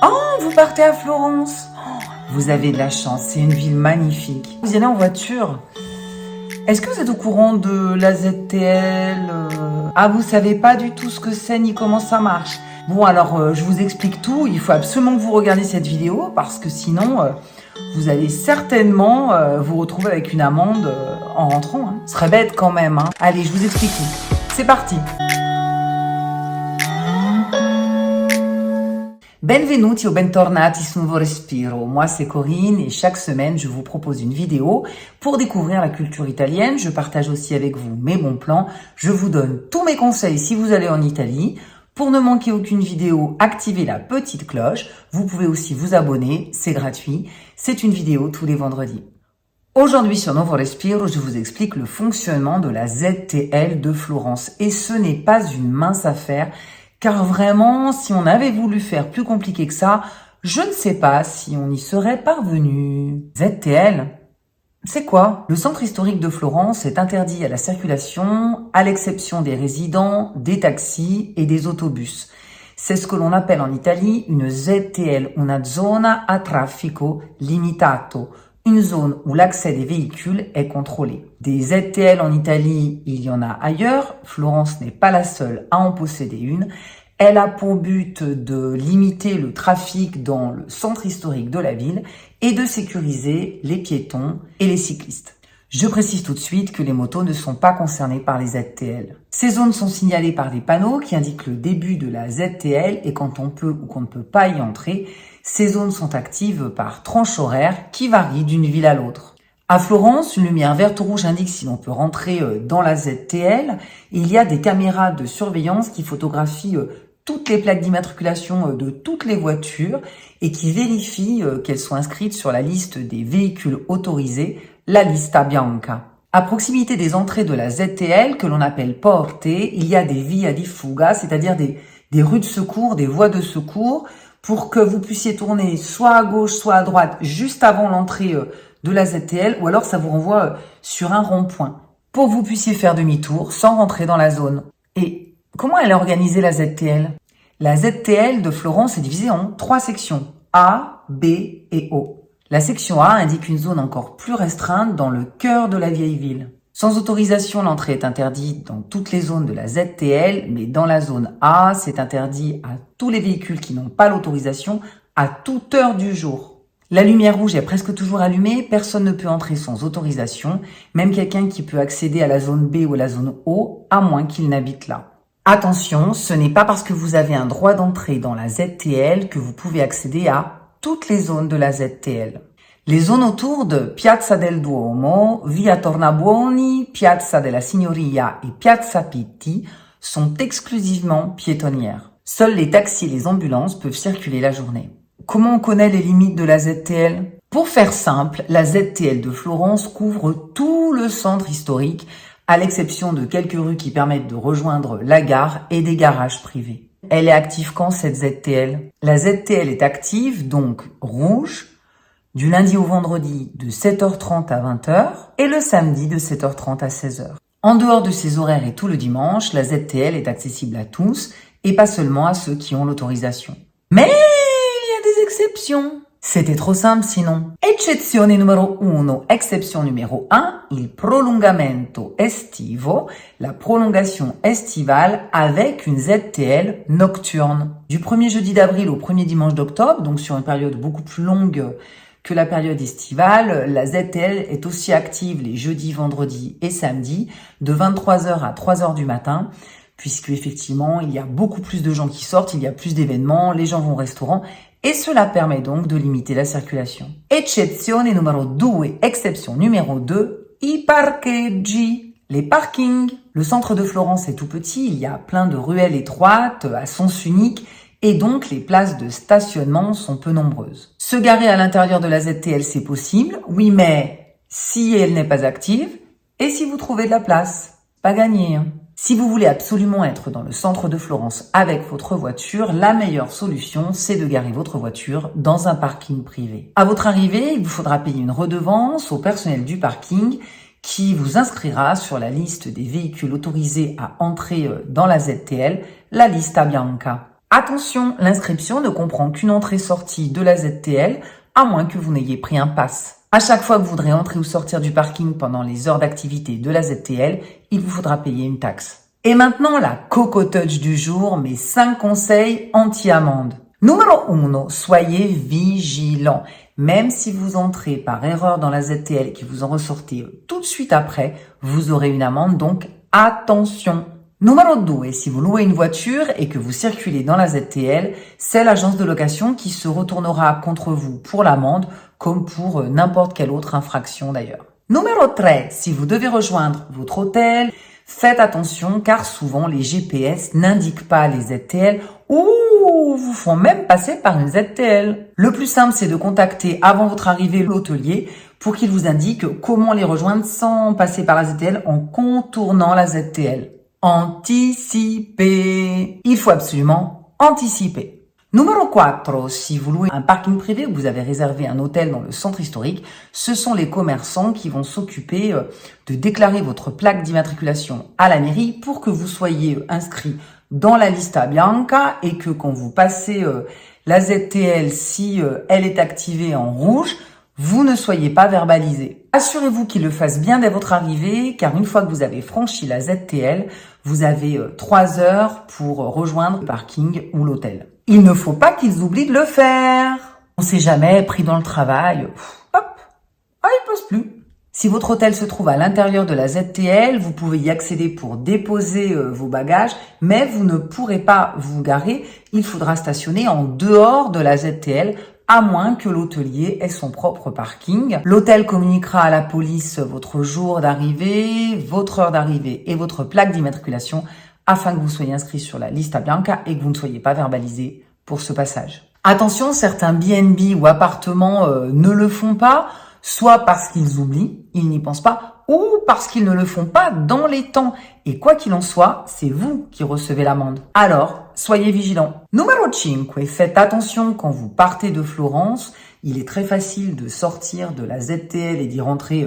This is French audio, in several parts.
Oh, vous partez à Florence. Oh, vous avez de la chance, c'est une ville magnifique. Vous y allez en voiture. Est-ce que vous êtes au courant de la ZTL Ah, vous savez pas du tout ce que c'est ni comment ça marche. Bon, alors, je vous explique tout. Il faut absolument que vous regardiez cette vidéo parce que sinon, vous allez certainement vous retrouver avec une amende en rentrant. Hein. Ce serait bête quand même. Hein. Allez, je vous explique tout. C'est parti. Benvenuti o bentornati su Nuovo Respiro. Moi, c'est Corinne et chaque semaine, je vous propose une vidéo pour découvrir la culture italienne. Je partage aussi avec vous mes bons plans. Je vous donne tous mes conseils si vous allez en Italie. Pour ne manquer aucune vidéo, activez la petite cloche. Vous pouvez aussi vous abonner, c'est gratuit. C'est une vidéo tous les vendredis. Aujourd'hui sur Nuovo Respiro, je vous explique le fonctionnement de la ZTL de Florence. Et ce n'est pas une mince affaire. Car vraiment, si on avait voulu faire plus compliqué que ça, je ne sais pas si on y serait parvenu. ZTL, c'est quoi? Le centre historique de Florence est interdit à la circulation, à l'exception des résidents, des taxis et des autobus. C'est ce que l'on appelle en Italie une ZTL, una zona a traffico limitato, une zone où l'accès des véhicules est contrôlé. Des ZTL en Italie, il y en a ailleurs. Florence n'est pas la seule à en posséder une. Elle a pour but de limiter le trafic dans le centre historique de la ville et de sécuriser les piétons et les cyclistes. Je précise tout de suite que les motos ne sont pas concernées par les ZTL. Ces zones sont signalées par des panneaux qui indiquent le début de la ZTL et quand on peut ou qu'on ne peut pas y entrer. Ces zones sont actives par tranches horaires qui varient d'une ville à l'autre. À Florence, une lumière verte ou rouge indique si l'on peut rentrer dans la ZTL. Il y a des caméras de surveillance qui photographient toutes les plaques d'immatriculation de toutes les voitures et qui vérifient qu'elles sont inscrites sur la liste des véhicules autorisés, la lista bianca. À proximité des entrées de la ZTL, que l'on appelle porte, il y a des via di fuga, c'est-à-dire des rues de secours, des voies de secours, pour que vous puissiez tourner soit à gauche, soit à droite, juste avant l'entrée de la ZTL, ou alors ça vous renvoie sur un rond-point, pour que vous puissiez faire demi-tour sans rentrer dans la zone. Et comment elle est organisée, la ZTL? La ZTL de Florence est divisée en 3 sections, A, B et O. La section A indique une zone encore plus restreinte dans le cœur de la vieille ville. Sans autorisation, l'entrée est interdite dans toutes les zones de la ZTL, mais dans la zone A, c'est interdit à tous les véhicules qui n'ont pas l'autorisation à toute heure du jour. La lumière rouge est presque toujours allumée, personne ne peut entrer sans autorisation, même quelqu'un qui peut accéder à la zone B ou à la zone O, à moins qu'il n'habite là. Attention, ce n'est pas parce que vous avez un droit d'entrée dans la ZTL que vous pouvez accéder à toutes les zones de la ZTL. Les zones autour de Piazza del Duomo, Via Tornabuoni, Piazza della Signoria et Piazza Pitti sont exclusivement piétonnières. Seuls les taxis et les ambulances peuvent circuler la journée. Comment on connaît les limites de la ZTL? Pour faire simple, la ZTL de Florence couvre tout le centre historique, à l'exception de quelques rues qui permettent de rejoindre la gare et des garages privés. Elle est active quand cette ZTL? La ZTL est active, donc rouge, du lundi au vendredi de 7h30 à 20h et le samedi de 7h30 à 16h. En dehors de ces horaires et tout le dimanche, la ZTL est accessible à tous et pas seulement à ceux qui ont l'autorisation. Mais il y a des exceptions. C'était trop simple sinon. Eccezione numero 1, exception numéro 1, il prolungamento estivo, la prolongation estivale avec une ZTL nocturne. Du 1er jeudi d'avril au 1er dimanche d'octobre, donc sur une période beaucoup plus longue que la période estivale, la ZTL est aussi active les jeudis, vendredis et samedis de 23h à 3h du matin, puisque effectivement, il y a beaucoup plus de gens qui sortent, il y a plus d'événements, les gens vont au restaurant, et cela permet donc de limiter la circulation. Eccezione numero 2, exception numéro 2, i parcheggi, les parkings. Le centre de Florence est tout petit, il y a plein de ruelles étroites, à sens unique, et donc les places de stationnement sont peu nombreuses. Se garer à l'intérieur de la ZTL, c'est possible, oui, mais si elle n'est pas active, et si vous trouvez de la place, pas gagné. Hein. Si vous voulez absolument être dans le centre de Florence avec votre voiture, la meilleure solution, c'est de garer votre voiture dans un parking privé. À votre arrivée, il vous faudra payer une redevance au personnel du parking qui vous inscrira sur la liste des véhicules autorisés à entrer dans la ZTL, la lista bianca. Attention, l'inscription ne comprend qu'une entrée-sortie de la ZTL, à moins que vous n'ayez pris un pass. À chaque fois que vous voudrez entrer ou sortir du parking pendant les heures d'activité de la ZTL, il vous faudra payer une taxe. Et maintenant, la Coco Touch du jour, mes 5 conseils anti-amende. Numéro 1, soyez vigilants. Même si vous entrez par erreur dans la ZTL et que vous en ressortez tout de suite après, vous aurez une amende, donc attention. Numéro 2, si vous louez une voiture et que vous circulez dans la ZTL, c'est l'agence de location qui se retournera contre vous pour l'amende, comme pour n'importe quelle autre infraction d'ailleurs. Numéro 3, si vous devez rejoindre votre hôtel, faites attention car souvent les GPS n'indiquent pas les ZTL ou vous font même passer par une ZTL. Le plus simple, c'est de contacter avant votre arrivée l'hôtelier pour qu'il vous indique comment les rejoindre sans passer par la ZTL en contournant la ZTL. Anticiper. Il faut absolument anticiper. Numéro 4, si vous louez un parking privé ou vous avez réservé un hôtel dans le centre historique, ce sont les commerçants qui vont s'occuper de déclarer votre plaque d'immatriculation à la mairie pour que vous soyez inscrit dans la lista bianca et que quand vous passez la ZTL, si elle est activée en rouge, vous ne soyez pas verbalisé. Assurez-vous qu'il le fasse bien dès votre arrivée, car une fois que vous avez franchi la ZTL, vous avez 3 heures pour rejoindre le parking ou l'hôtel. Il ne faut pas qu'ils oublient de le faire. On ne sait jamais, pris dans le travail, hop, il passe plus. Si votre hôtel se trouve à l'intérieur de la ZTL, vous pouvez y accéder pour déposer vos bagages, mais vous ne pourrez pas vous garer. Il faudra stationner en dehors de la ZTL, à moins que l'hôtelier ait son propre parking. L'hôtel communiquera à la police votre jour d'arrivée, votre heure d'arrivée et votre plaque d'immatriculation afin que vous soyez inscrit sur la lista bianca et que vous ne soyez pas verbalisé pour ce passage. Attention, certains BNB ou appartements ne le font pas, soit parce qu'ils oublient, ils n'y pensent pas, ou parce qu'ils ne le font pas dans les temps. Et quoi qu'il en soit, c'est vous qui recevez l'amende. Alors, soyez vigilants. Numéro 5, faites attention quand vous partez de Florence. Il est très facile de sortir de la ZTL et d'y rentrer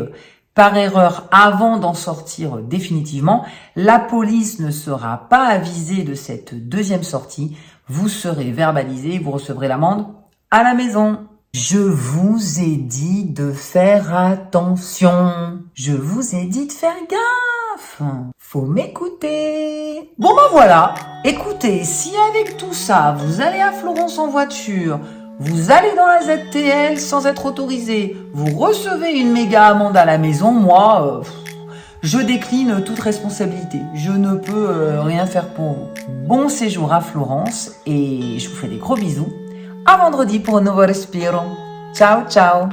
par erreur avant d'en sortir définitivement. La police ne sera pas avisée de cette deuxième sortie. Vous serez verbalisé, vous recevrez l'amende à la maison. Je vous ai dit de faire attention. Je vous ai dit de faire gaffe. Faut m'écouter. Bon ben voilà. Écoutez, si avec tout ça, vous allez à Florence en voiture, vous allez dans la ZTL sans être autorisé, vous recevez une méga amende à la maison, moi, je décline toute responsabilité. Je ne peux rien faire pour vous. Bon séjour à Florence et je vous fais des gros bisous. A vendredi pour un nouveau respiro. Ciao, ciao.